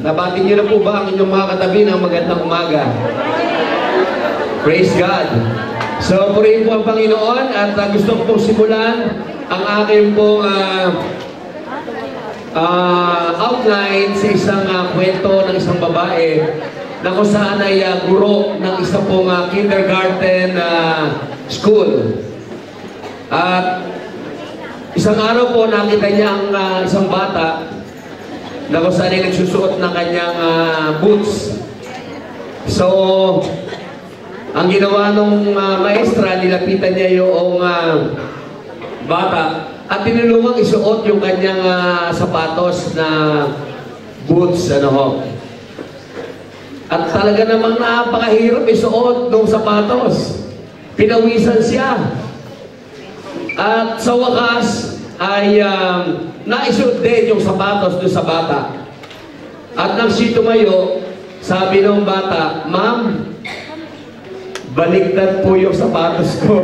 Nabati niyo na po ba ang inyong mga katabi ng magandang umaga? Praise God! So, purihin po ang Panginoon at gusto ko pong simulan ang aking pong outline sa isang kwento ng isang babae na kung saan ay guro ng isang pong kindergarten school. At isang araw po nakita niya ang isang bata na kung saan ay nagsusuot ng kanyang boots. So, ang ginawa ng maestra, nilapitan niya yung bata at tinulungang isuot yung kanyang sapatos na boots. At talaga namang napakahirap isuot ng sapatos. Pinawisan siya. At sa wakas ay naisuot din yung sapatos doon sa bata. At nang siya tumayo, sabi ng bata, "Ma'am, baliktad po yung sapatos ko."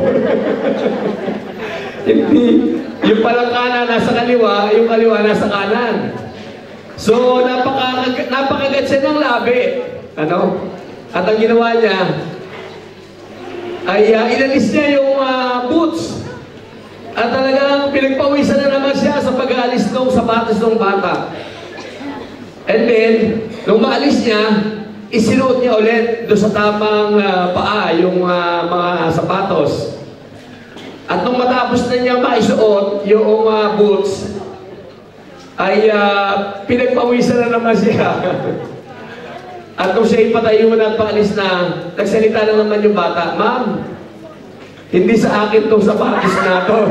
Hindi. Yung palang kanan nasa kaliwa, yung kaliwa nasa kanan. So, napakagat siya ng labi. At ang ginawa niya, ay inalis niya yung boots. At talagang pinagpawisan na naman siya sa pag-aalis ng sapatos ng bata. And then, nung maalis niya, isinuot niya ulit doon sa tamang paa yung mga sapatos. At nung matapos na niya maisuot yung boots, ay pinagpawisan na naman siya. At nung siya ipatayo na at paalis na, nagsalita na naman yung bata, "Ma'am, hindi sa akin itong sapatos na to."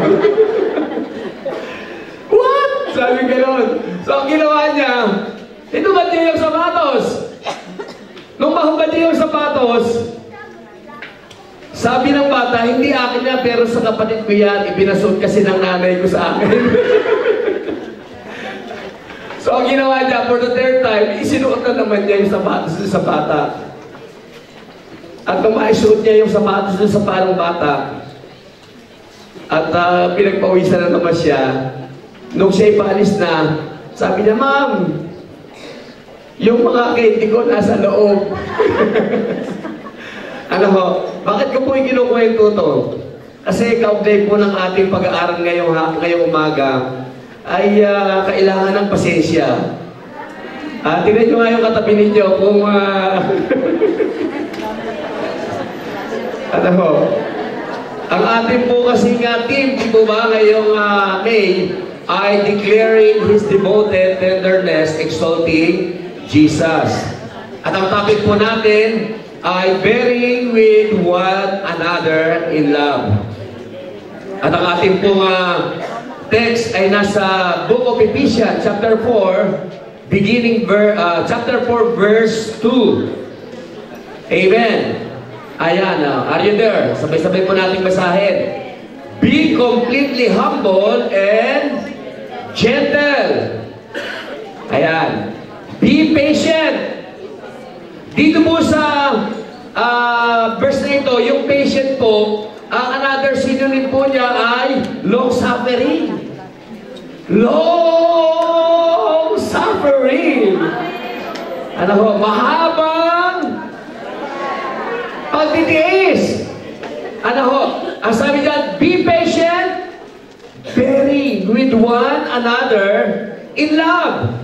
What? Sabi gano'n. So ang ginawa niya, hinubad niya yung sapatos. Nung mahubad niya yung sapatos, sabi ng bata, "Hindi akin na, pero sa kapatid ko yan, ibinasot kasi ng nanay ko sa akin." So ang ginawa niya, for the third time, isinuot na naman niya yung sapatos sa bata. At nung maisuot niya yung sapatos sa parang bata, at pinagpawisan na naman siya, nung siya ipaalis na, sabi niya, "Ma'am, yung mga candy ko nasa loob." Bakit ko po yung kinukwento to? Kasi kaugnay po ng ating pag-aaral ngayong umaga ay kailangan ng pasensya. Tingnan nyo nga yung katabi ninyo kung ang ating po kasi team, di po ba, ngayong May ay declaring His devoted tenderness, exalting Jesus. At ang topic po natin ay bearing with one another in love. At ang ating pong text ay nasa Book of Ephesians, chapter 4, chapter 4, verse 2. Amen. Ayan, are you there? Sabay-sabay po nating basahin. "Be completely humble and gentle." Ayan. "Be patient." Dito po sa verse na ito, yung patient po, another synonym po niya ay long-suffering. Long-suffering. Mahabang pagtitiis. Ang sabi dyan, "Be patient, bearing with one another in love."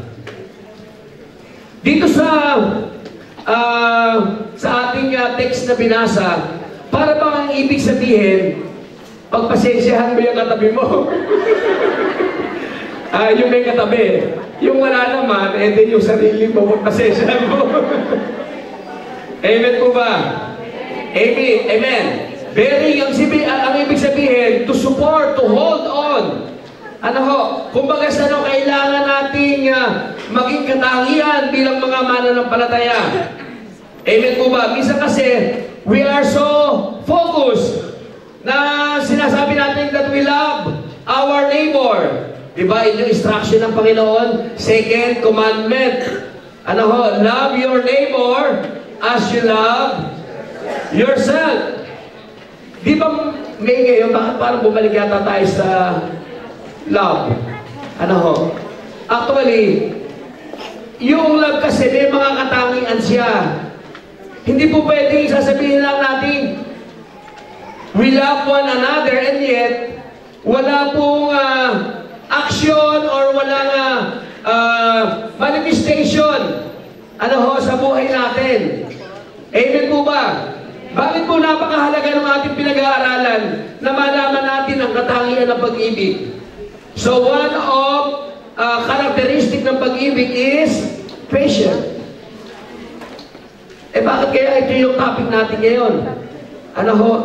Dito sa ating text na binasa, para bang ang ibig sabihin, pagpasensyahan mo yung katabi mo. Yung may katabi. Yung wala naman, din yung sarili mo, pagpasensyahan mo. Amen po ba? Amen. Amen. Bearing, ang ibig sabihin, to support, to hold on. Kumbaga kailangan nating maging katangian bilang mga mananampalataya. Amen po ba? Minsan kasi, we are so focused na sinasabi natin that we love our neighbor. Diba? Ito yung instruction ng Panginoon. Second commandment. Love your neighbor as you love yourself. Di ba may ngayon, bakit parang bumalik yata tayo sa love? Actually, yung love kasi may mga katangian siya. Hindi po pwedeng sasabihin lang natin, we love one another, and yet, wala pong action or walang manifestation sa buhay natin. Amen po ba? Bakit po napakahalaga ng ating pinag-aaralan na malaman natin ang katangian ng pag-ibig? So one of characteristic ng pag-ibig is patient. Bakit kaya ito yung topic natin ngayon?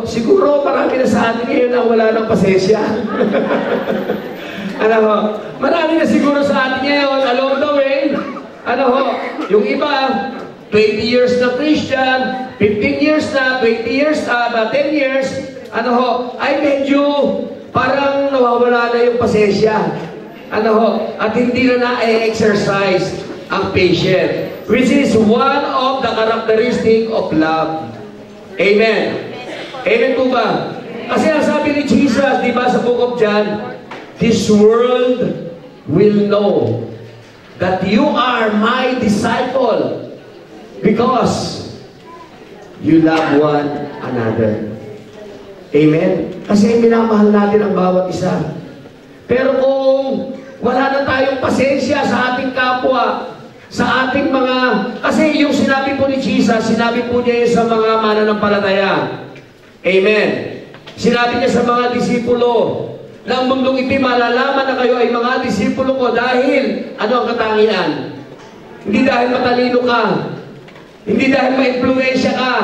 Siguro marami na sa atin ngayon na wala ng pasensya. Marami na siguro sa atin ngayon, along the way, yung iba, 20 years na Christian, 15 years na, 20 years na, 10 years, ay medyo parang nawawala na yung pasensya. At hindi na na-exercise ang patient, which is one of the characteristic of love. Amen. Amen po ba? Kasi ang sabi ni Jesus, di ba sa Book of John, this world will know that you are my disciple because you love one another. Amen? Kasi minamahal natin ang bawat isa. Pero kung wala na tayong pasensya sa ating kapwa, sa ating mga... Kasi yung sinabi po ni Jesus, sinabi po niya sa mga mananampalataya. Amen. Sinabi niya sa mga disipulo, na ang mundong iti malalaman na kayo ay mga disipulo ko dahil ano ang katangian? Hindi dahil matalino ka, hindi dahil ma-influensya ka,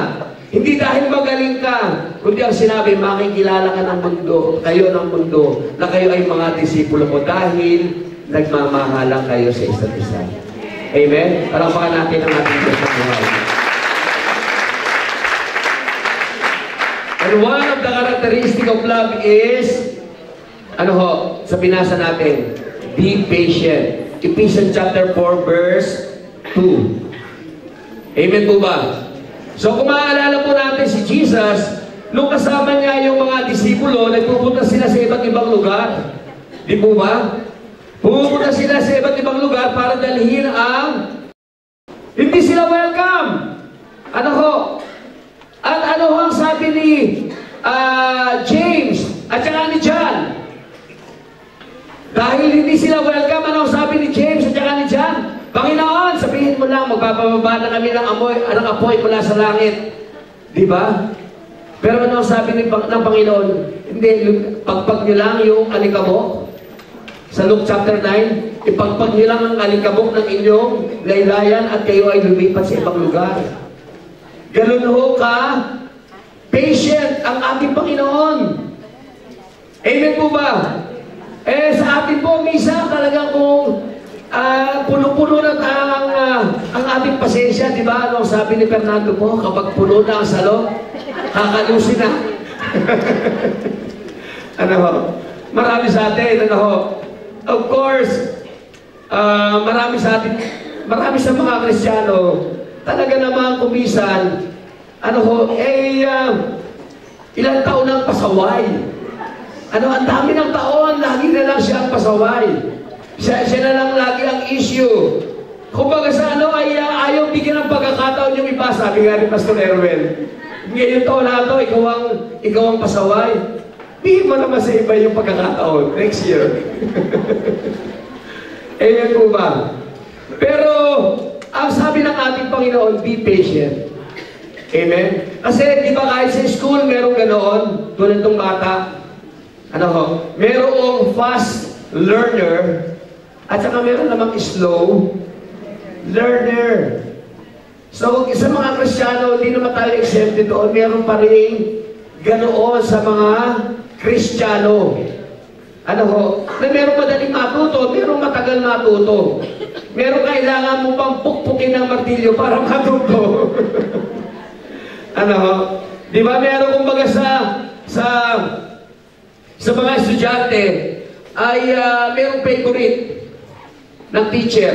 hindi dahil magaling ka, kundi ang sinabi, makikilala ka ng mundo, kayo ng mundo, na kayo ay mga disipulo ko dahil nagmamahalan kayo sa isa't isa. Amen? Palakpakan natin ang ating Diyos ng buhay. And one of the characteristic of love is, sa binasa natin, be patient. Ephesians chapter 4 verse 2. Amen po ba? So kung maaalala po natin si Jesus, nung kasama niya yung mga disipulo, nagpupunta sila sa iba't ibang lugar. Di po ba? Pupunta sila sa iba't ibang lugar para dalhin ang... Hindi sila welcome. At ang sabi ni James at saka ni John? Dahil hindi sila welcome, ang sabi ni James at saka ni John? Panginoon, sabihin mo lang, magpapababa na kami ng apoy mula sa langit. Di ba? Pero ano sabi ng Panginoon? Hindi, pagpag nyo lang yung alikabok. Sa Luke chapter 9, ipagpag nyo lang ang alikabok ng inyong laylayan at kayo ay lumipat sa ibang lugar. Ganun ho ka, patient ang ating Panginoon. Amen po ba? Sa atin po, minsan talagang kung puno-puno na ang ating pasensya, di ba? Ano sabi ni Fernando po, kapag puno na ang salong, kakalusin na. Marami sa atin, of course, marami sa mga Kristiyano, talaga naman kumisan, ilang taon ng pasaway. Ang dami ng taon, lagi na lang siya ang pasaway. Siya na lang lagi ang issue. Kumbaga sa ayaw bigyan ng pagkakataon yung iba, sabi nga ni Pastor Erwin. Ngayon taon na ito, ikaw ang pasaway. Bigyan mo naman sa iba yung pagkakataon. Next year. Ayan po ba? Pero, ang sabi ng ating Panginoon, be patient. Amen? Kasi, di ba kahit sa school, merong ganoon, tulad ng bata, merong fast learner, at saka meron namang slow learner. So, sa mga Kristiyano, hindi naman tayo exempted doon. Meron pa rin ganoon sa mga Kristiyano. Na meron madaling matuto, meron matagal matuto. Meron kailangan mo pang pukpukin ng martilyo para matuto. Di ba meron kumbaga sa mga estudyante ay merong favorite ng teacher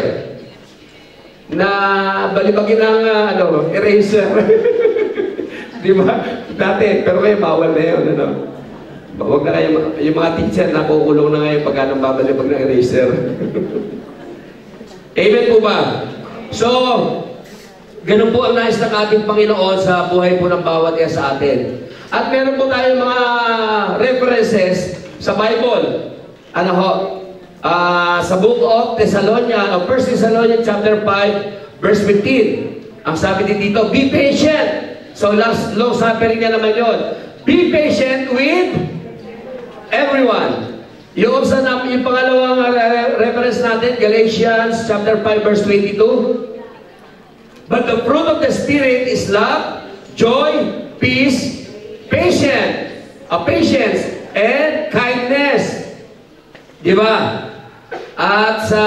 na balibagin ng eraser. Di ba? Dati, pero ngayon bawal na yun. Huwag na kayo, yung mga teacher na kukulong na ngayon pagka nang babalibag ng eraser. Amen po ba? So, ganun po ang nais ng ating Panginoon sa buhay po ng bawat isa sa atin. At meron po tayong mga references sa Bible. Ano ho? Sa Book of Thessalonians, o 1 Thessalonians chapter 5, verse 15. Ang sabi din dito, be patient. So, long suffering niya naman yun. Be patient with everyone. Yung pangalawang reference natin, Galatians chapter 5, verse 22. But the fruit of the Spirit is love, joy, peace, patience, and kindness. Di ba? At sa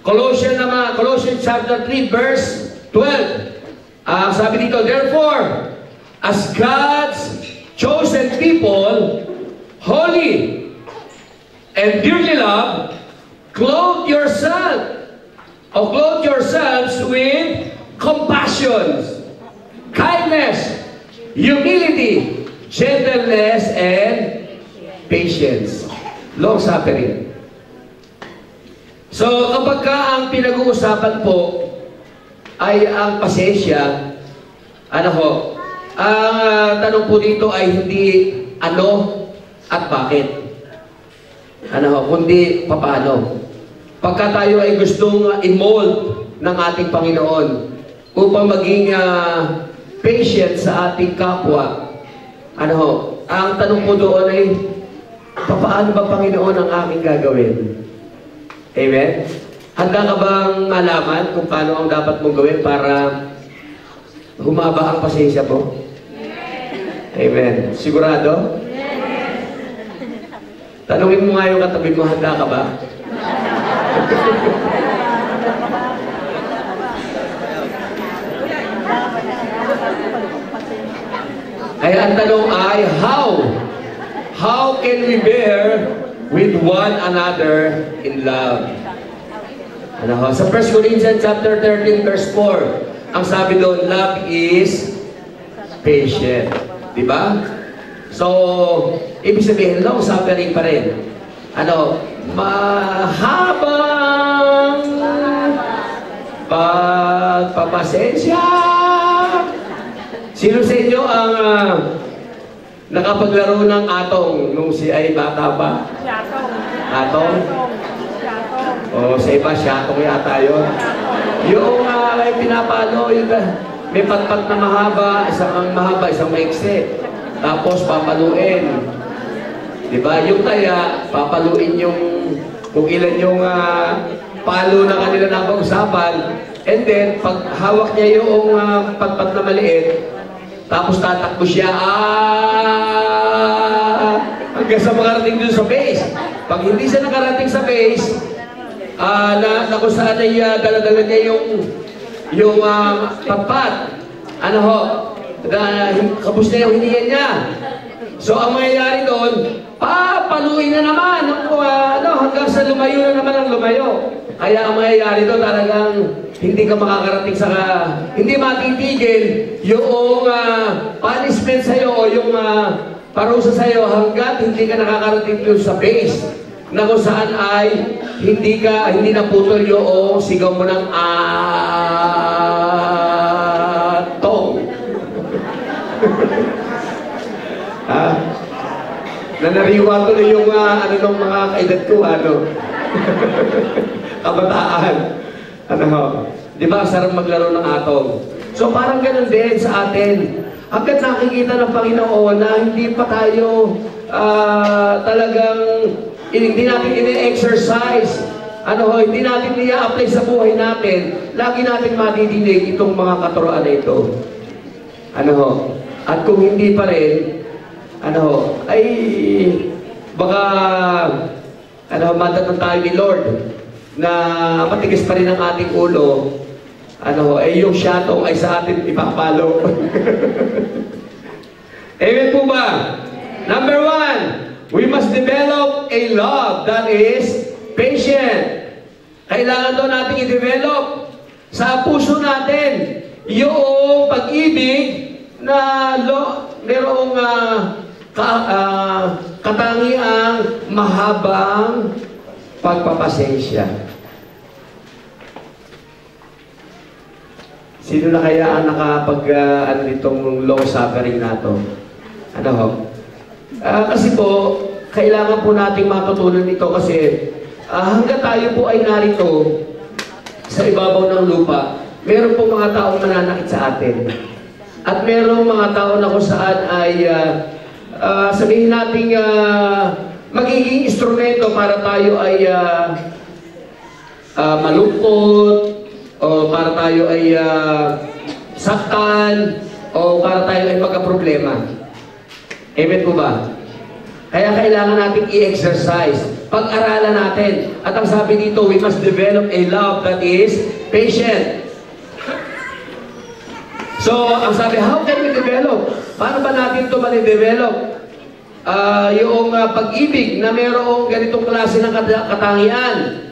Colossians chapter 3, verse 12. Sabi dito, therefore, as God's chosen people, holy and dearly loved, clothe yourselves with compassion, kindness, humility, gentleness, and patience. Long suffering. So, kapag ang pinag-uusapan po ay ang pasensya, ano ho, ang tanong po dito ay hindi ano at bakit. Ano ho, kundi paano. Pagka tayo ay gustong i-mold ng ating Panginoon upang maging patient sa ating kapwa, ano ho, ang tanong po doon ay, paano ba Panginoon ang aking gagawin? Amen? Handa ka bang malaman kung paano ang dapat mong gawin para humaba ang pasensya mo? Amen. Sigurado? Tanungin mo nga yung katabi mo, handa ka ba? Kaya ang tanong ay, how can we bear with one another in love? Ano ho? Sa 1 Corinthians chapter 13 verse 4, ang sabi doon, love is patient. Diba? So, ibig sabihin, long suffering pa rin. Ano? Mahabang pagpapasensya. Sino sa inyo ang nakapaglaro ng atong nung si ay bata pa? Atong? O, sa iba, siyatong yata yun. Yung pinapalo, yung may patpat na mahaba, isang maikse. Tapos papaluin. Diba? Yung taya, papaluin yung kung ilan yung palo na kanila napag-usapan. And then, pag hawak niya yung patpat na maliit, tapos tatakbo siya, hanggang sa makarating dun sa base. Pag hindi siya nakarating sa base, na kung saan ay dala-dala niya yung patpat, ano ho, kabus na yung hiniyan niya. So, ang mangyayari doon, papaluin na naman, hanggang sa lumayo na naman ang lumayo. Kaya ang mangyayari doon, talagang hindi ka makakarating sa, hindi matitigil yung punishment sa'yo o yung parusa sa'yo hanggat hindi ka nakakarating doon sa base na kung saan ay hindi naputol yung sigaw mo ng atong. Nanariwa tuloy yung nung mga kaedad ko, kabataan. Di ba, sarap maglaro ng atong. So parang ganun din sa atin. Hanggat nakikita ng Panginoon na hindi pa tayo talagang hindi natin ini-exercise, hindi natin i-apply sa buhay natin, lagi natin madidinig itong mga katuroan na ito. At kung hindi pa rin, ay baka madatang tayo ni Lord na matigas pa rin ang ating ulo, yung siyatong ay sa atin ipapalo. Amen po ba? Number 1, we must develop a love that is patient. Kailangan daw natin i-develop sa puso natin yung pag-ibig na merong katangiang mahabang pagpapasensya. Sino na kaya ang ano nitong long suffering na to? Ano ho? Kasi po, kailangan po nating matutunan ito kasi hanggang tayo po ay narito sa ibabaw ng lupa, meron po mga taong mananakit sa atin. At merong mga tao na kung saan ay sabihin nating magiging instrumento para tayo ay malungkot, o para tayo ay saktan, o para tayo ay magka-problema. Amen po ba? Kaya kailangan natin i-exercise. Pag-aralan natin. At ang sabi dito, we must develop a love that is patient. So, ang sabi, how can we develop? Paano ba natin ito ma-develop? Yung pag-ibig na mayroong ganitong klase ng katangian.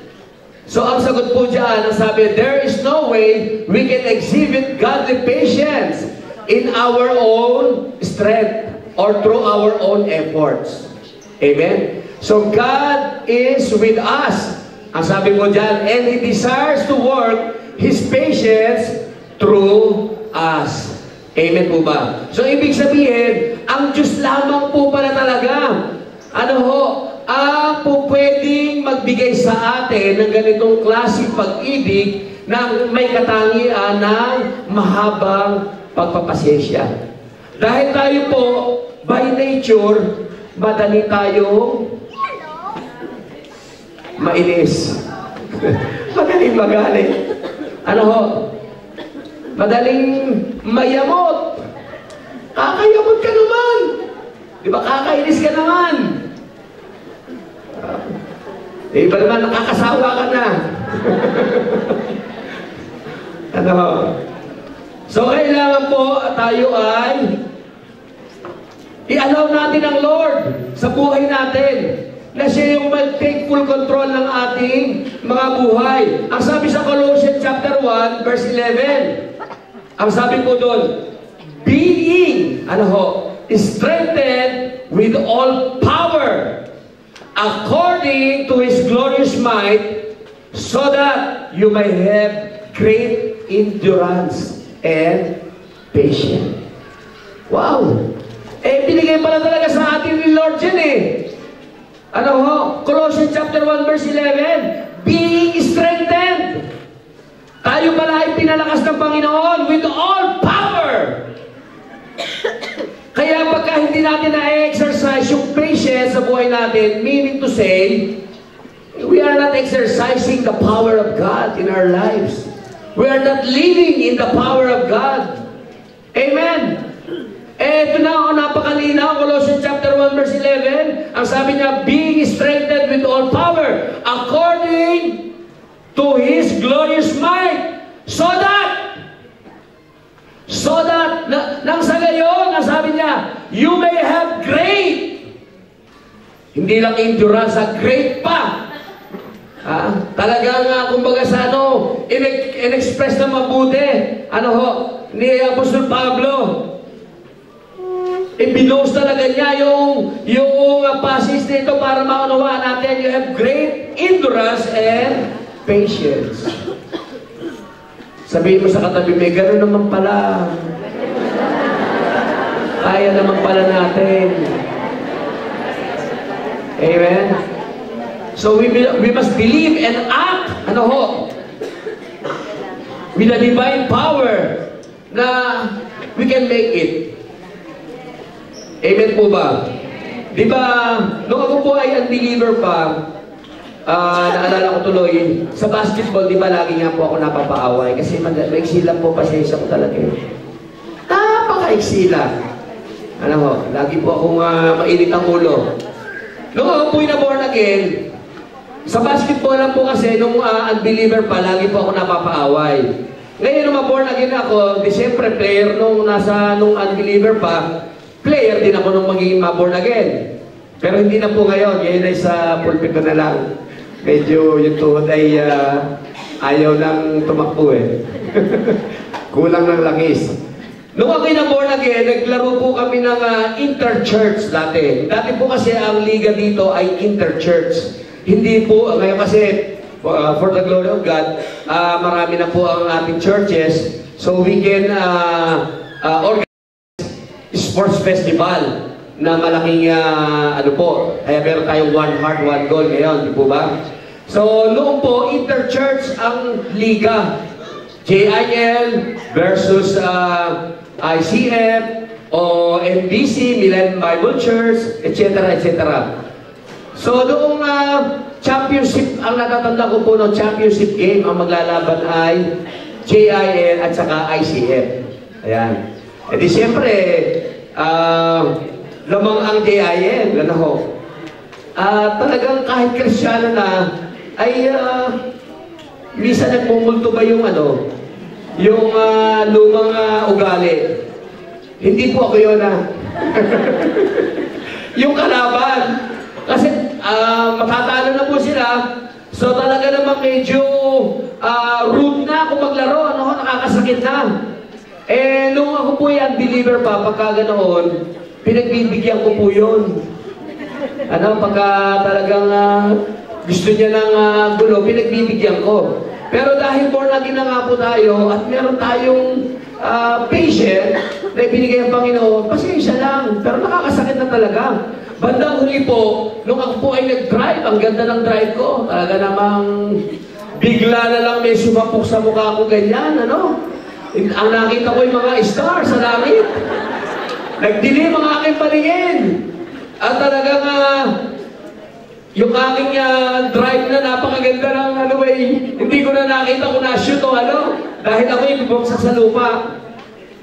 So, ang sagot po dyan, ang sabi, there is no way we can exhibit godly patience in our own strength or through our own efforts. Amen? So, God is with us. Ang sabi po dyan, and He desires to work His patience through us. Amen po ba? So, ibig sabihin, ang Diyos lamang po pala talaga. Ano ho? Po pwedeng magbigay sa atin ng ganitong klaseng pag-ibig na may katangian ng mahabang pagpapasensya. Dahil tayo po, by nature, madali tayong mainis. Madaling magalit. Ano ho? Madaling mayamot. Kakayamot ka naman. Di ba kakainis ka naman? Iba naman, nakakasawa ka na. Ano? So, kailangan po tayo ay i-allow natin ang Lord sa buhay natin na siya yung mag-take full control ng ating mga buhay. Ang sabi sa Colossians chapter 1, verse 11, ang sabi po doon, being, strengthened with all power according to His glorious might, so that you may have great endurance and patience. Wow! Binigay pala talaga sa atin ni Lord yan Colossians chapter 1 verse 11, being strengthened. Tayo pala ay pinalakas ng Panginoon with all power. Kaya pagka hindi natin na-exercise yung patience sa buhay natin, meaning to say, we are not exercising the power of God in our lives. We are not living in the power of God. Amen. Ito na, napakalinaw, Colossians chapter 1 verse 11, ang sabi niya, being strengthened with all power, according to His glorious might, so that, nang sa gayon, ang sabi niya, you may have great, hindi lang endurance, great pa. Talagang, kumbaga sa in-express na mabuti, ni Apostol Pablo, ibinost talaga niya yung passage nito para maunawaan natin, you have great endurance and patience. Sabihin mo sa katabi, may gano'n naman pala. Kaya naman pala natin. Amen? So we must believe and act, with a divine power na we can make it. Amen po ba? Di ba, nung ako po ay unbeliever pa, naalala ko tuloy, sa basketball, di ba, lagi nga po ako napapaaway kasi maiksi lang po, pasensya ko talaga. Napaka-iksi lang. Lagi po akong mainit ang ulo. Nung ako po na born again, sa basketball lang po kasi, nung unbeliever pa, lagi po ako napapaaway. Ngayon, nung born again ako, di siyempre player, nung unbeliever pa, player din ako nung magiging born again. Pero hindi na po ngayon, ngayon ay sa pulpito na lang. Medyo yung tuhod ay ayaw nang tumakbo Kulang ng langis. Nung ako'y na-born again, naglaro po kami ng inter-church dati. Dati po kasi ang liga dito ay inter-church. Hindi po, ngayon kasi, for the glory of God, marami na po ang ating churches. So we can organize sports festival na malaking ano po. Kaya meron tayong one heart, one goal ngayon, di po ba? So noon po, interchurch ang liga. JIL versus ICF o MBC, Milan Bible Church, etc. etc. So noong championship, ang natatanda ko po ng championship game, ang maglalaban ay JIL at saka ICF. Ayan. E di siyempre, lamang ang JIL, ano ho. Talagang kahit Kristiyano na, ay minsan nagmumulto ba yung ano, yung lumang ugali. Hindi po ako yun yung kalaban. Kasi matatalo na po sila. So talaga naman medyo rude na kung maglaro, ano, nakakasakit na. Eh, nung ako po yung deliver pa, pagka ganoon, pinagbibigyan ko po yun. Ano, pagka talagang gusto niya ng gulo, pinagbibigyan ko. Pero dahil born again na nga po tayo, at meron tayong patient na ibinigay ang Panginoon, pasensya lang, pero nakakasakit na talaga. Bandang huli po, nung ako po ay nag-drive, ang ganda ng drive ko, talaga namang bigla na lang may sumapok sa mukha ko ganyan, ano? Ang nakita ko yung mga stars sa langit. Nagdilim ang aking paningin. At talagang yung aking drive na napakaganda ng ano hindi ko na nakita kung na-shoot o ano. Dahil ako yung bumagsak sa lupa.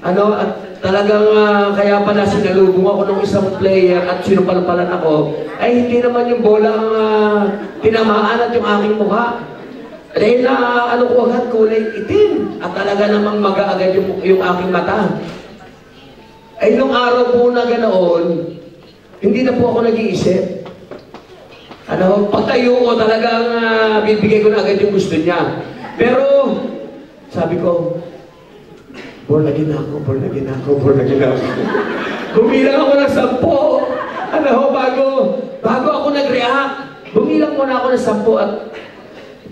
Ano, at talagang kaya pala sinalubong ako ng isang player at sinupalan ako, ay hindi naman yung bola ang tinamaan at yung aking mukha. Dahil na ano ko agad, kulay itim. At talaga namang mag-aagad yung aking mata. Ay nung araw po na ganoon, hindi na po ako nag-iisip. Ano, pagtayo ko talagang bibigay ko na agad yung gusto niya. Pero, sabi ko, born again ako. Bumilang ako ng 10. Ano, bago ako nag-react, bumilang muna ako ng 10 at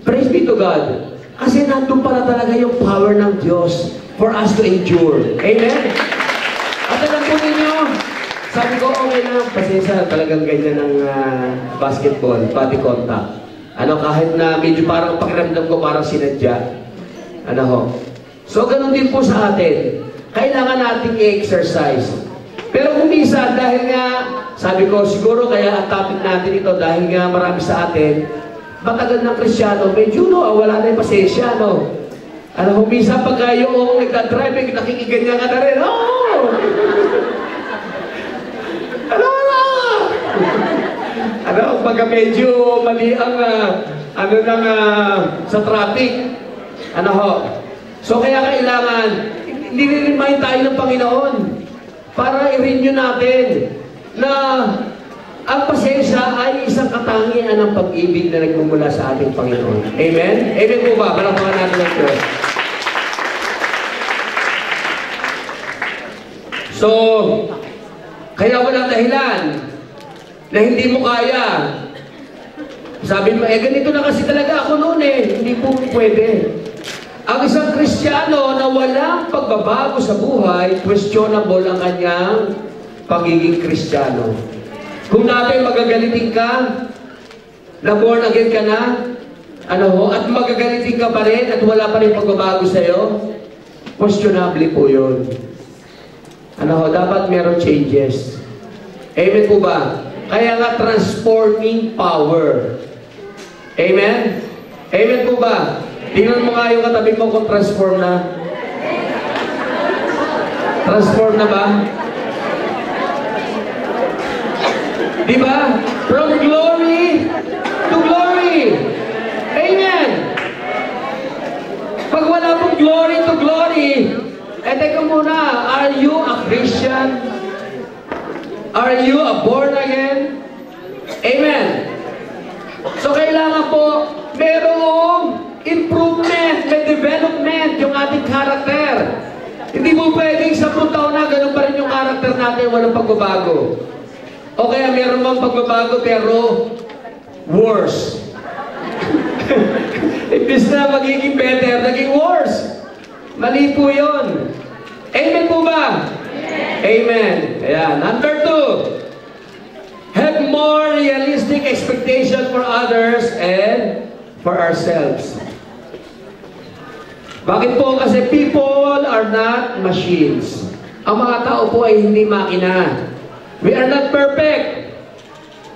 praise be to God. Kasi nandun pala talaga yung power ng Diyos for us to endure. Amen? At alam po ninyo, sabi ko, okay na, pasensya, talagang ganyan ng basketball, body contact. Ano, kahit na medyo parang pakiramdam ko parang sinadya. Ano ho? So, ganun din po sa atin. Kailangan nating i-exercise. Pero kung minsan, dahil nga, sabi ko, siguro kaya ang topic natin ito, dahil nga marami sa atin, matagal ng Kristiyano, medyo wala na yung pasensya, no? Ano, kung minsan pagka yung nagdadrive, nakikiganyan ka na rin, Ano, pagka medyo mali ang sa traffic. Ano ho? So kaya kailangan, nire-remind tayo ng Panginoon para i-renew natin na ang pasensya ay isang katangian ng pag-ibig na nagmumula sa ating Panginoon. Amen? Amen po ba? Palakpakan natin ng Diyos. So, kaya walang dahilan na hindi mo kaya. Sabi mo, ganito na kasi talaga ako noon Hindi po pwede. Ang isang Kristiyano na walang pagbabago sa buhay, questionable ang kanyang pagiging Kristiyano. Kung natin magagalitin ka, na born again ka na, at magagalitin ka pa rin at wala pa rin pagbabago sa'yo, questionable po yun. Dapat meron changes. Amen po ba? Kaya nga transforming power. Amen? Amen po ba? Tingnan mo nga yung katabi mo kung transform na. Transform na ba? Diba? From glory to glory. Amen. Pag wala pong glory to glory, teka muna, are you a Christian? Are you a born again? Amen. So kailangan po, merong improvement, may development yung ating character. Hindi mo pwedeng 10 taon na ganun pa rin yung character natin, walang pagbabago. O kaya meron mang pagbabago pero worse. Imbis na magiging better, naging worse. Mali po yun. Amen po ba? Amen. Ayan. Number 2, have more realistic expectation for others and for ourselves. Bakit po? Kasi people are not machines. Ang mga tao po ay hindi makina. We are not perfect.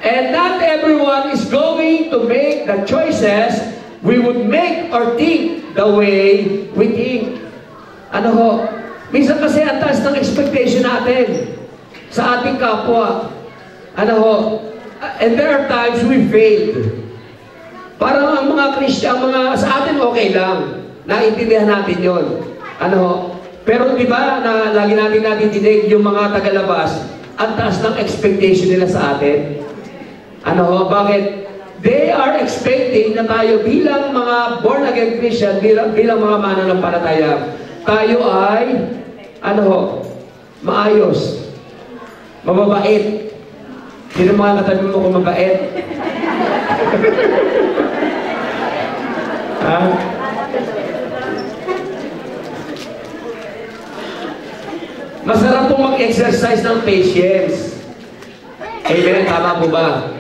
And not everyone is going to make the choices we would make or think the way we think. Ano ho? Minsan kasi ang taas ng expectation natin sa ating kapwa. Ano ho? And there are times we failed. Parang ang mga Christian, sa atin okay lang. Naintindihan natin yon. Ano ho? Pero di ba na lagi natin natidinig yung mga tagalabas, ang taas ng expectation nila sa atin. Ano ho? Bakit? They are expecting na tayo bilang mga born-again Christian, bilang mga mananampalataya, tayo ay, ano ho? Maayos. Mababait. Sino mga katabi mo kung mabait? Ha? Masarap pong mag-exercise ng patience. Amen? Tama po ba?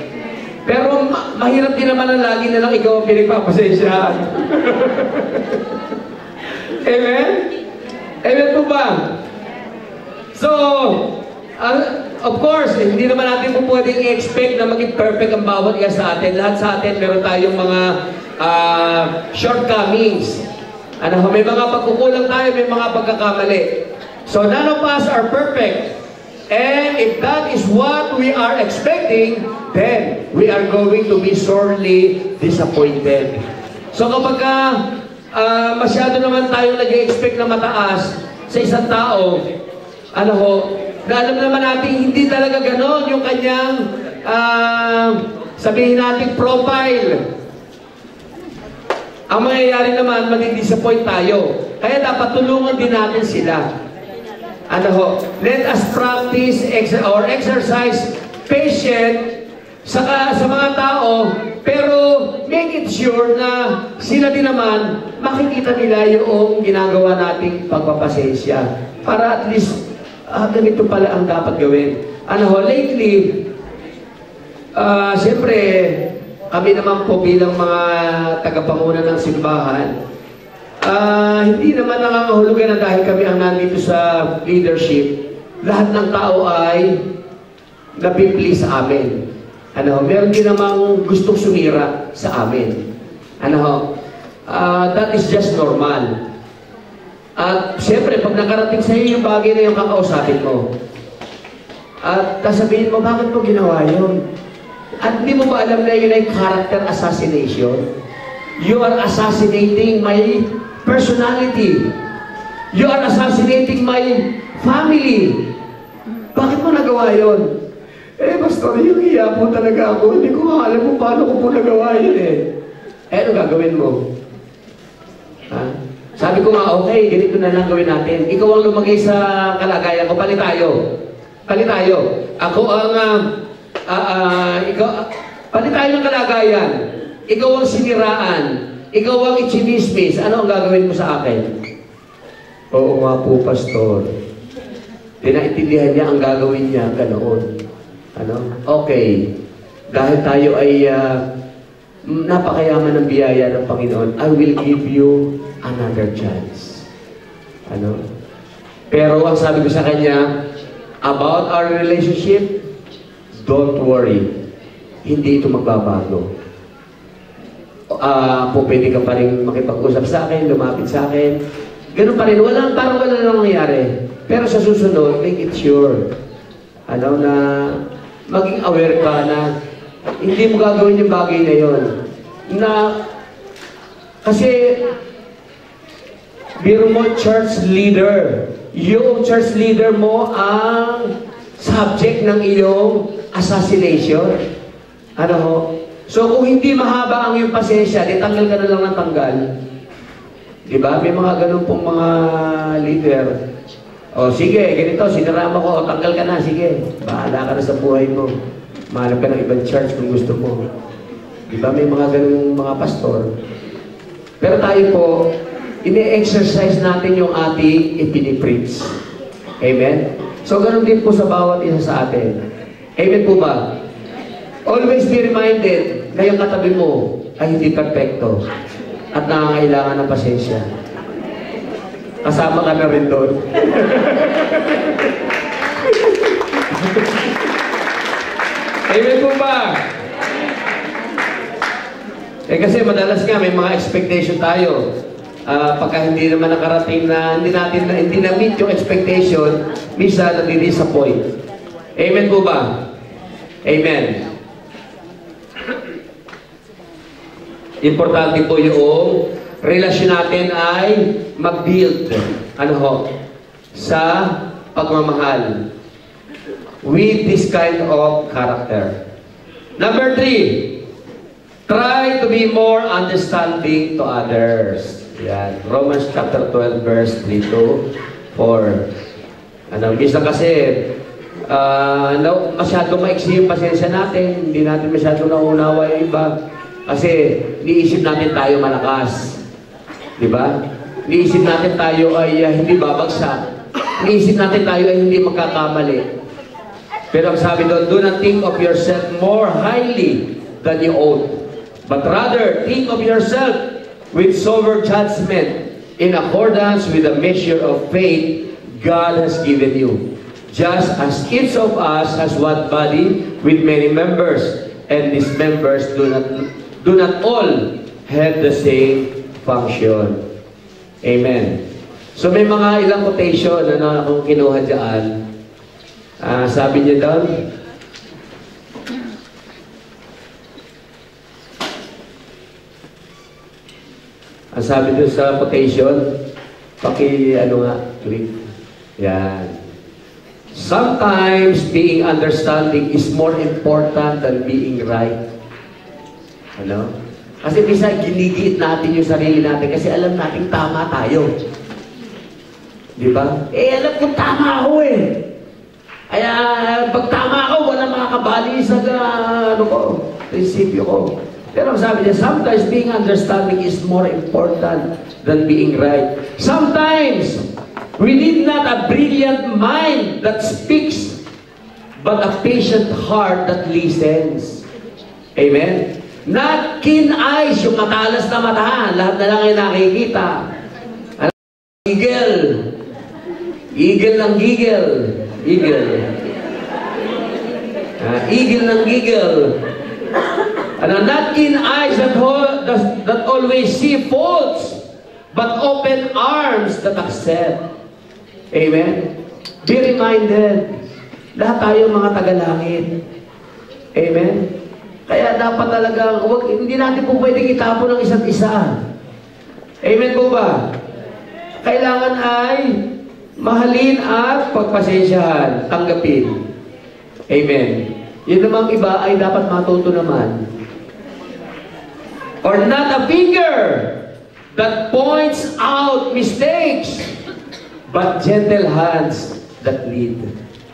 Pero mahirap din naman ang lagi na lang ikaw ang pinagpapasensyahan. Amen? Amen po ba? So, of course, hindi naman natin po pwedeng i-expect na maging perfect ang bawat isa sa atin. Lahat sa atin, meron tayong mga shortcomings. Ano, may mga pagkukulang tayo, may mga pagkakamali. So none of us are perfect. And if that is what we are expecting, then we are going to be sorely disappointed. So kapag masyado naman tayo nag-expect na mataas sa isang tao, ano ho, na alam naman natin hindi talaga ganon yung kanyang sabihin natin profile. Ang mangyayari naman, madi-disappoint tayo. Kaya dapat tulungan din natin sila. Ano ho? Let us practice or exercise patience sa mga tao, pero make it sure na sila din naman makikita nila yung ginagawa nating pagpapasensya. Para at least, ganito pala ang dapat gawin. Ano ho? Lately, siyempre, kami naman po bilang mga tagapanguna ng simbahan, hindi naman nangangahulugan na dahil kami ang nandito sa leadership, lahat ng tao ay napipili sa amin. Ano, meron din namang gustong sumira sa amin. Ano, that is just normal. At siyempre, pag nakarating sa iyo yung bagay na yung kakausapin mo, at sasabihin mo, bakit mo ginawa yun? At hindi mo ba alam na yun ay character assassination? You are assassinating my personality. You are assassinating my family. Bakit mo nagawa yun? Pastor, yung iya po talaga ako. Hindi ko alam kung paano ko po nagawa yun ano gagawin mo? Ha? Sabi ko nga, okay, ganito na lang gawin natin. Ikaw ang lumagay sa kalagayan ko. Palit tayo. Palit tayo. Ako ang, palit tayo ng kalagayan. Ikaw ang siniraan. Ikaw ang ichinismis, ano ang gagawin mo sa akin? Oo nga po, Pastor. Pinaintindihan niya ang gagawin niya, ganoon. Ano? Okay. Dahil tayo ay napakayaman ng biyaya ng Panginoon, I will give you another chance. Ano? Pero ang sabi ko sa kanya, about our relationship, don't worry. Hindi ito magbabago. Pwede ka pa rin makipag-usap sa akin, lumapit sa akin. Ganun pa rin, parang wala nang nangyari. Pero sa susunod, make it sure. Ano na, maging aware ka na hindi mo gagawin yung bagay na yon. Kasi, biro mo, church leader. Yung church leader mo ang subject ng iyong assassination. Ano ho? So, kung hindi mahaba ang iyong pasensya, di tanggal ka na lang ng tanggal. Diba? May mga ganun pong mga leader. O, sige, ganito, sinarama ko, o, tanggal ka na, sige. Bahala ka na sa buhay mo. Mahanap ka ng ibang church kung gusto mo. Diba? May mga ganun mga pastor. Pero tayo po, ini-exercise natin yung ating ipinipreach. Amen? So, ganun din po sa bawat isa sa atin. Amen po ba? Always be reminded na yung katabi mo ay hindi perfecto at nangangailangan ng pasensya. Kasama ka na rin doon. Amen po ba? Kasi madalas nga may mga expectation tayo. Pagka hindi naman nakarating na hindi na meet yung expectation, minsan nadi-disappoint. Amen po ba? Amen. Importante po yung relasyon natin ay mag-build sa pagmamahal with this kind of character. Number 3, try to be more understanding to others. Yan. Romans chapter 12 verse 3 to 4. Minsan kasi masyadong maiksi yung pasensya natin, hindi natin masyadong nauunawa yung iba. Kasi niisip natin tayo malakas. Diba? Niisip natin tayo ay hindi babagsak. Niisip natin tayo ay hindi magkakamali. Pero ang sabi doon, do not think of yourself more highly than you ought. But rather, think of yourself with sober judgment in accordance with the measure of faith God has given you. Just as each of us has one body with many members, and these members do not all have the same function. Amen. So may mga ilang quotation na akong kinuha dyan. Sabi niya doon, ang sabi doon sa quotation, click. Yan. Sometimes being understanding is more important than being right. Kasi minsan ginigiit natin yung sarili natin kasi alam natin tama tayo. Di ba? Alam kong tama ako eh. Kaya pag tama ako, wala makakabali sa prinsipyo ko. Pero sabi niya, sometimes being understanding is more important than being right. Sometimes, we need not a brilliant mind that speaks, but a patient heart that listens. Amen? Not keen eyes, yung matalas na matahan, lahat na lang ay nakikita. Eagle. Eagle ng giggle. Eagle. Eagle ng giggle. Not keen eyes that always see faults, but open arms that accept. Amen? Be reminded, lahat tayo mga tagalangit. Amen? Kaya dapat talagang, hindi natin po pwedeng itapon ng isa't isa. Amen po ba? Kailangan ay mahalin at pagpasensyahan, tanggapin. Amen. Yun namang iba ay dapat matuto naman. Or not a finger that points out mistakes, but gentle hands that lead.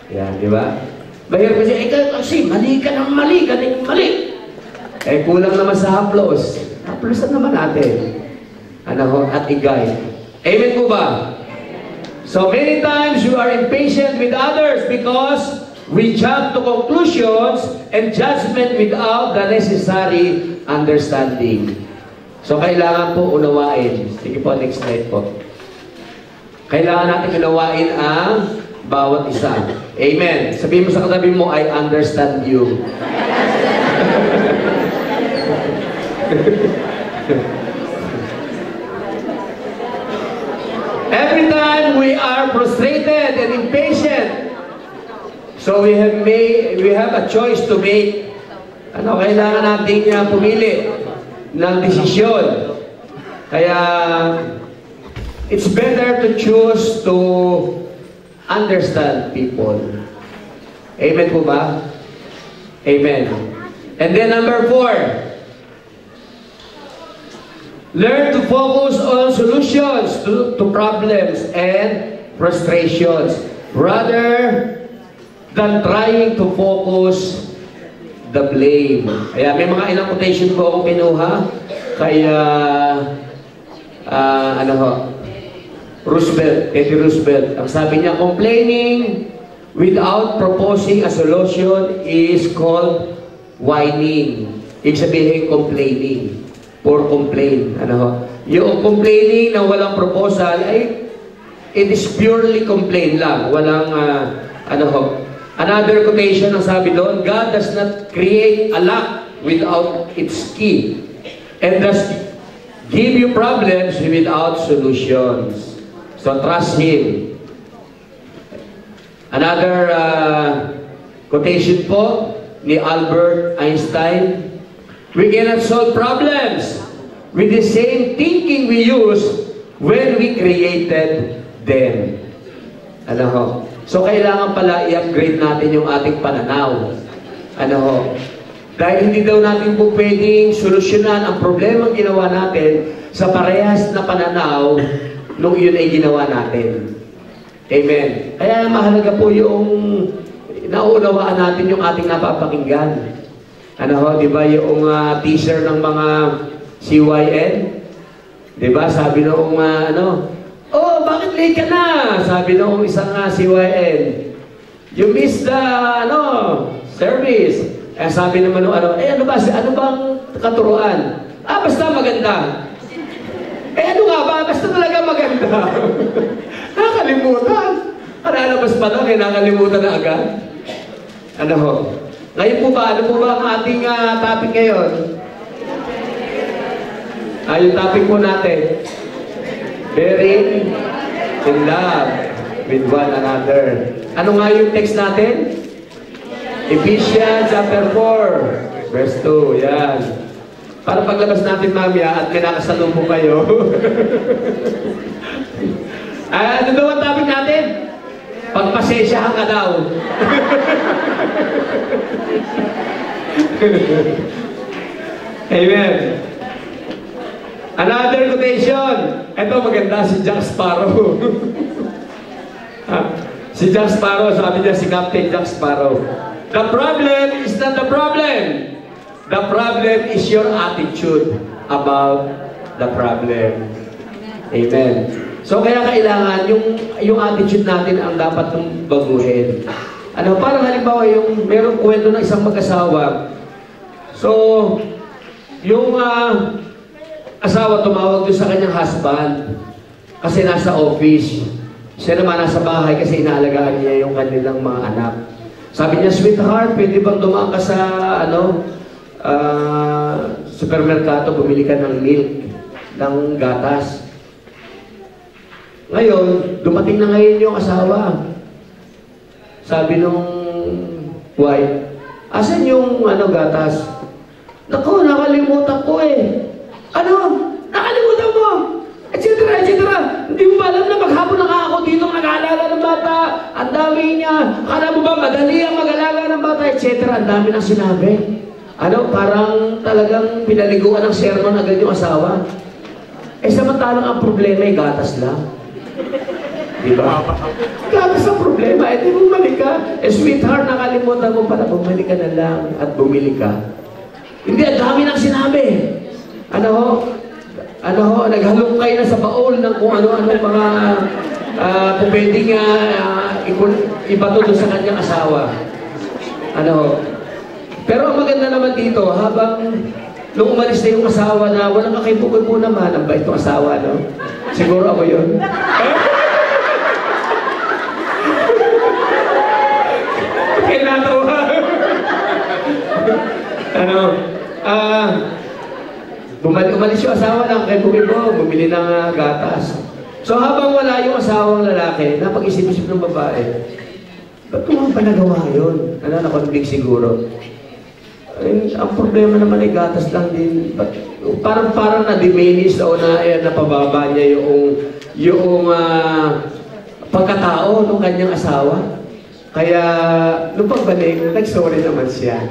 Yan, di ba? Mahirap kasi, mali ka ng mali, galing mali. Kulang naman sa haplos. Haplosan naman natin. At i-guide. Amen po ba? So many times you are impatient with others because we jump to conclusions and judgment without the necessary understanding. So kailangan po unawain. Sige po, next slide po. Kailangan natin unawain ang bawat isa. Amen. Sabihin mo sa katabi mo, I understand you. Every time we are frustrated and impatient, so we have a choice to make. Kailangan natin pumili ng desisyon. Kaya it's better to choose to understand people. Amen po ba? Amen. And then number 4, learn to focus on solutions to problems and frustrations rather than trying to focus the blame. Kaya may mga ilang quotation po akong pinuha. Kaya ano ho, Roosevelt, Teddy Roosevelt. Ang sabi niya, complaining without proposing a solution is called whining. Ibig sabihin, complaining. Or complain. Ano ho? Yung complaining na walang proposal ay it is purely complain lang. Walang, ano ho. Another quotation ang sabi doon, God does not create a lock without its key. And does give you problems without solutions. So trust Him. Another quotation po ni Albert Einstein, we cannot solve problems with the same thinking we used when we created them. Ano ho? So kailangan pala i-upgrade natin yung ating pananaw. Ano ho? Dahil hindi daw natin po pwedeng solusyonan ang problemang ginawa natin sa parehas na pananaw nung yun ay ginawa natin. Amen. Kaya mahalaga po yung nauunawaan natin yung ating napapakinggan. Ano ho, di ba yung teaser ng mga CYN? Di ba, sabi noong oh, bakit late ka na? Sabi noong isang CYN, you missed the, service. Sabi naman nung ano bang katuruan? Basta maganda. Ano nga ba? Basta talaga maganda. Nakalimutan. Nakalabas pa lang, nakalimutan na agad. Ano ho? Ngayon po ba, ano po ba ang ating topic ngayon? Yung topic po natin. Bearing in love with one another. Ano nga yung text natin? Ephesians chapter 4, verse 2. Yan. Para paglabas natin mamaya at may nakasalubong kayo. Ano daw ang topic natin? Pagpasensyahan ka daw. Amen. Another quotation. Ito maganda, si Jack Sparrow. Si Jack Sparrow, sabi niya si Captain Jack Sparrow. The problem is not the problem. The problem is your attitude about the problem. Amen. So kaya kailangan yung attitude natin ang dapat nung baguhin. Ano, parang halimbawa yung merong kwento ng isang mag-asawa. So, yung asawa tumawag doon sa kanyang husband kasi nasa office. Siya naman nasa bahay kasi inaalagaan niya yung kanilang mga anak. Sabi niya, sweetheart, pwede bang dumaan ka sa supermerkado, bumili ka ng milk, ng gatas. Ngayon, dumating na ngayon yung asawa. Sabi nung wife, asan yung gatas? Naku, nakalimutan ko eh. Ano? Nakalimutan mo? Etcetera, etcetera. Hindi mo ba alam na maghapon na nga ako dito nag-aalala ng bata? Ang dami niya. Akala mo ba madali ang mag-alaga ng bata? Etcetera. Ang dami nang sinabi. Parang talagang pinaliguan ng sermon agad yung asawa. Samantalang ang problema ay gatas lang. Diba? Gatas ang problema. Di bumalik ka. Sweetheart, nakalimutan mo pala. Bumalik ka na lang at bumili ka. Hindi, ang dami nang sinabi. Naghalong kayo na sa baol ng kung ano-ano mga pwedeng ibato doon sa kanyang asawa. Pero ang maganda naman dito, habang nung umalis na yung asawa na walang kakaibugan po naman, ang bait ng asawa, Siguro ako yun. Kinatawa. Umalis yung asawa ng kaibugan po, bumili ng gatas. So habang wala yung asawang lalaki, napag-isip-isip ng babae, ba't ko pa nagawa yun? Nakonflict siguro. Ang problema naman ay gatas lang din. Parang na-diminish o napababa niya yung pagkatao ng kanyang asawa. Kaya, nung pagbalik, nag-sorry naman siya.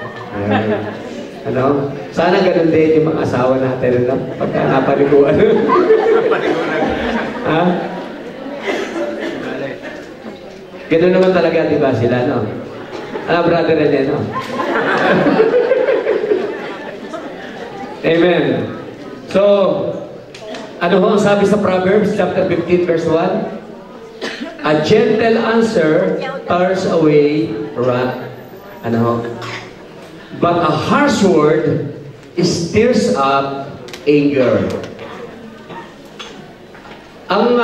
Sana ganun din yung mga asawa natin, pagka napaliguan. Ha? Ganun naman talaga, di ba sila, brother Rene, Amen. So, Ano ho ang sabi sa Proverbs chapter 15 verse 1? A gentle answer turns away wrath. Ano ho? But a harsh word stirs up anger. Ang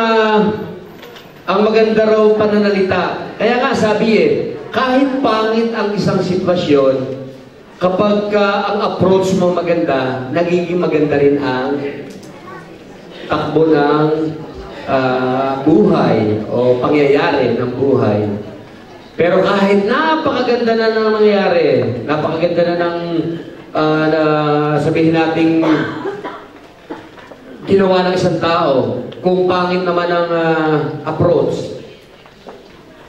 maganda raw pananalita. Kaya nga sabi kahit pangit ang isang sitwasyon, kapag ang approach mo maganda, nagiging maganda rin ang takbo ng buhay o pangyayari ng buhay. Pero kahit napakaganda na ng nangyayari, napakaganda na ng sabihin nating ginawa ng isang tao, kung pangit naman ang approach.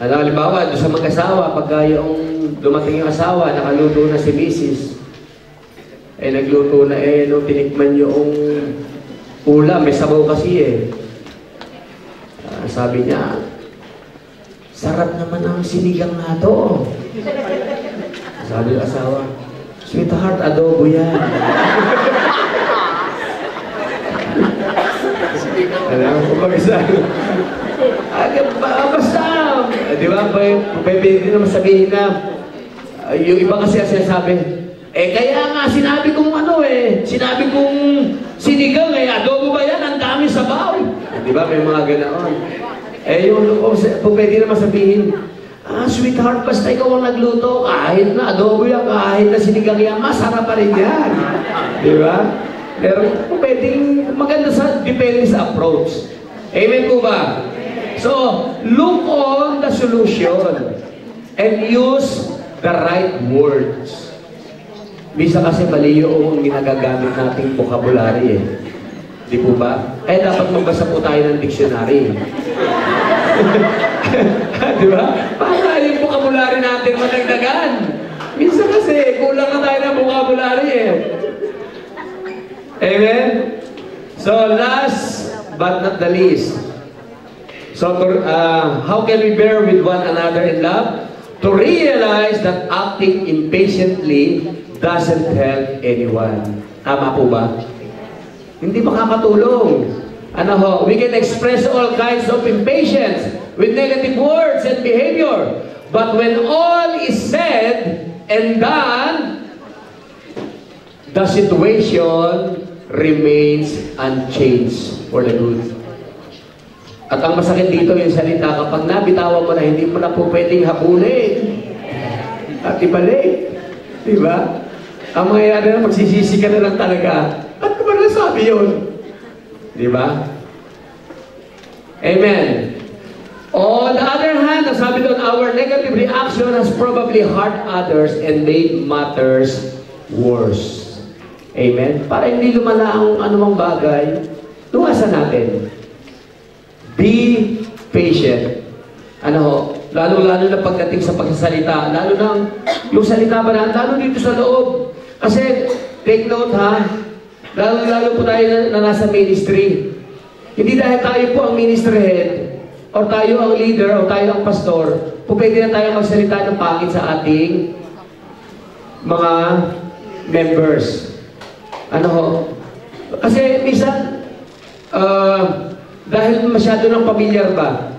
Halimbawa, doon sa mag-asawa, pagka yung dumating yung asawa, nakaluto na si Mrs. Nagluto na nung tinikman yung ulam, may sabaw kasi sabi niya, sarap naman ang sinigang na to. Sabi ng asawa, sweetheart, adobo yan. Alam mo, basta, di ba, pwede naman sabihin na, yung iba kasi sinasabi, kaya nga sinabi kong sinabi kong sinigang adobo ba yan? Ang dami sabaw. Di ba, may mga ganoon. Pwede naman sabihin, sweetheart, basta ikaw ang nagluto, kahit na adobo yan, kahit na sinigang yan, masarap pa rin yan. Di ba? Pero pwedeng maganda depende sa approach. Amen po ba? So, look on the solution and use the right words. Bisa kasi mali yung ginagagamit nating vocabulary Di po ba? Dapat magbasa po tayo ng dictionary. Di ba? Para yung vocabulary natin madagdagan. Minsan kasi, kulang na tayo ng vocabulary Amen? So, last but not the least. So, how can we bear with one another in love? To realize that acting impatiently doesn't help anyone. Tama po ba? Hindi makakatulong. We can express all kinds of impatience with negative words and behavior. But when all is said and done, the situation remains unchanged for the good. At ang masakit dito yung salita, kapag nabitawan mo na, hindi mo na po pwedeng habulin at ibalik. Diba? Ang mangyayari na, magsisisi ka na lang talaga. Ba't ko ba nasabi yun? Diba? Amen. On the other hand, sabi doon, our negative reaction has probably hurt others and made matters worse. Amen? Para hindi lumala ang anumang bagay, tuwasan natin. Be patient. Lalo-lalo na pagdating sa pagsasalita, lalo na yung salita ba na, lalo dito sa loob. Kasi, take note lalo-lalo po tayo na nasa ministry. Hindi dahil tayo po ang ministry head, o tayo ang leader, o tayo ang pastor, pwede na tayo magsalita ng pangit sa ating mga members. Kasi minsan, dahil masyado ng pamilyar ba?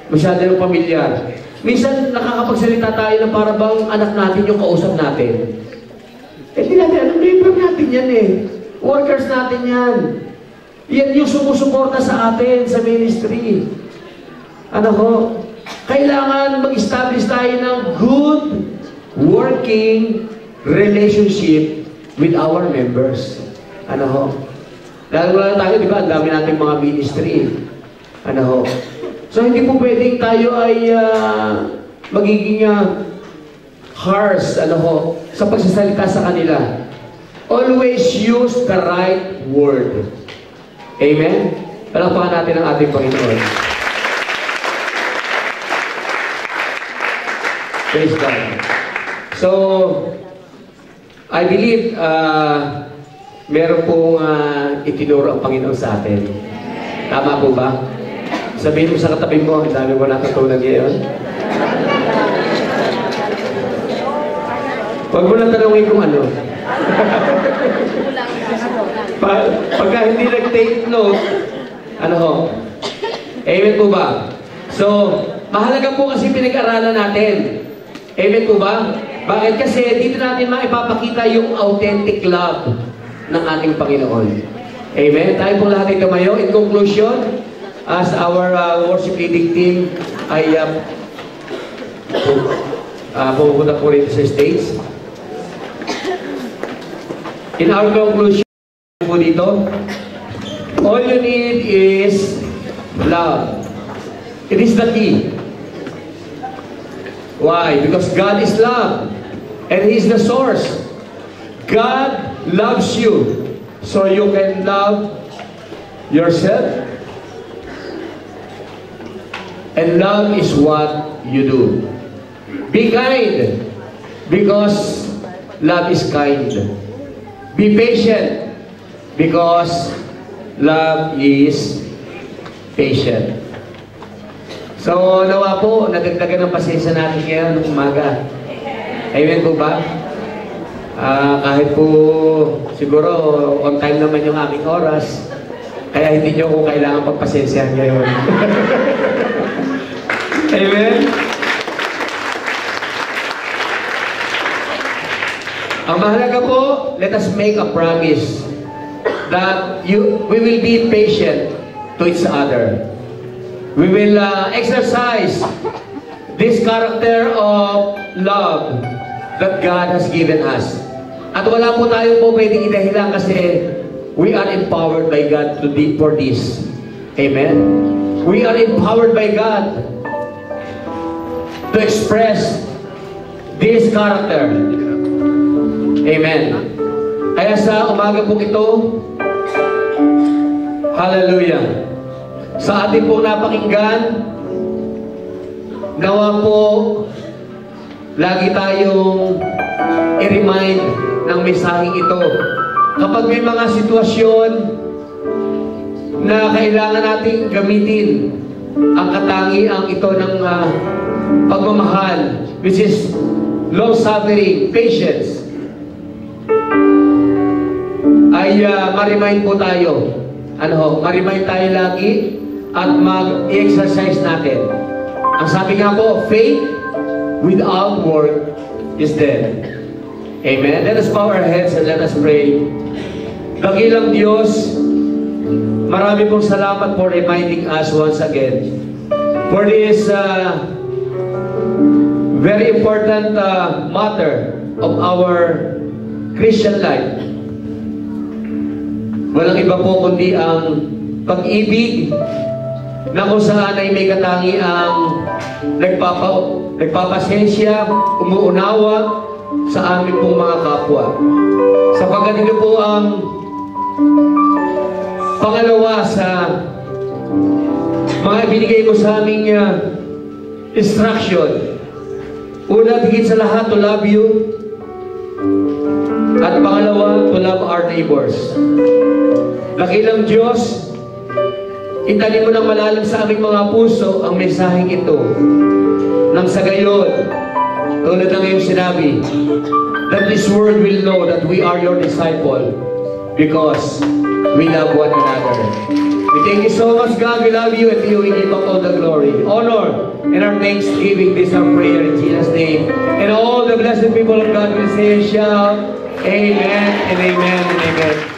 Masyado ng pamilyar. Minsan, nakakapagsalita tayo na para bang anak natin yung kausap natin. Hindi natin, neighbor natin yan Workers natin yan. Yan yung sumusuporta sa atin, sa ministry. Kailangan mag-establish tayo ng good working relationship with our members. Dahil wala tayo, di ba? Ang dami natin mga ministry. So, hindi po pwedeng tayo ay magiging harsh, sa pagsasalita sa kanila. Always use the right word. Amen? Palakpakan natin ang ating Panginoon. Praise God. So, I believe, meron pong itinuro ang Panginoon sa atin. Tama po ba? Sabihin mo sa katabi mo, ang dami mo natutunan ngayon. Huwag mo na tanongin kung ano. Pagka hindi nag-take note, ano ho? Amen po ba? So, mahalaga po kasi pinag-aralan natin. Amen po ba? Bakit? Kasi dito natin maipapakita yung authentic love ng ating Panginoon. Amen? Tayo po lahat ay tumayo. In conclusion, as our worship leading team ay pupunta po rin sa stage. In our conclusion po dito, all you need is love. It is the key. Why? Because God is love. And He is the source. God loves you. So you can love yourself. And love is what you do. Be kind. Because love is kind. Be patient. Because love is patient. So, nawa po, nadagdagan ng pasensya natin ngayon ng umaga. Amen po ba? Kahit po, siguro, on time naman yung aming oras, kaya hindi nyo ko kailangan pagpasensyahan ngayon. Amen? Ang mahalaga po, let us make a promise that we will be patient to each other. We will exercise this character of love that God has given us. At wala po tayo po pwedeng idahilan kasi we are empowered by God for this. Amen? We are empowered by God to express this character. Amen. Kaya sa umaga po ito, hallelujah. Sa ating pong napakinggan, nawa po, lagi tayong i-remind ng mensaheng ito. Kapag may mga sitwasyon na kailangan nating gamitin ang katangiang ito ng pagmamahal, which is long-suffering, patience, ay ma-remind po tayo. Ma-remind tayo lagi at mag-exercise natin. Ang sabi nga po, faith without work is dead. Amen? Let us bow our heads and let us pray. Dakilang Diyos, marami pong salamat for reminding us once again for this very important matter of our Christian life. Walang iba po kundi ang pag-ibig na kung saan ay may katangi ang nagpapasensya, umuunawa sa amin pong mga kapwa. Sapagkat ito po ang pangalawa sa mga binigay mo sa aming instruction. Una, higit sa lahat, to love you. At pangalawa, to love our neighbors. Dakilang Diyos, itanim mo ng malalim sa aming mga puso ang mensaheng ito. Nang sa gayon, tulad ng iyong sinabi, that this world will know that we are your disciple because we love one another. We thank you so much, God. We love you and to you we give up all the glory, honor, and our thanksgiving. This our prayer in Jesus' name. And all the blessed people of God will say and shout, Amen and amen and amen.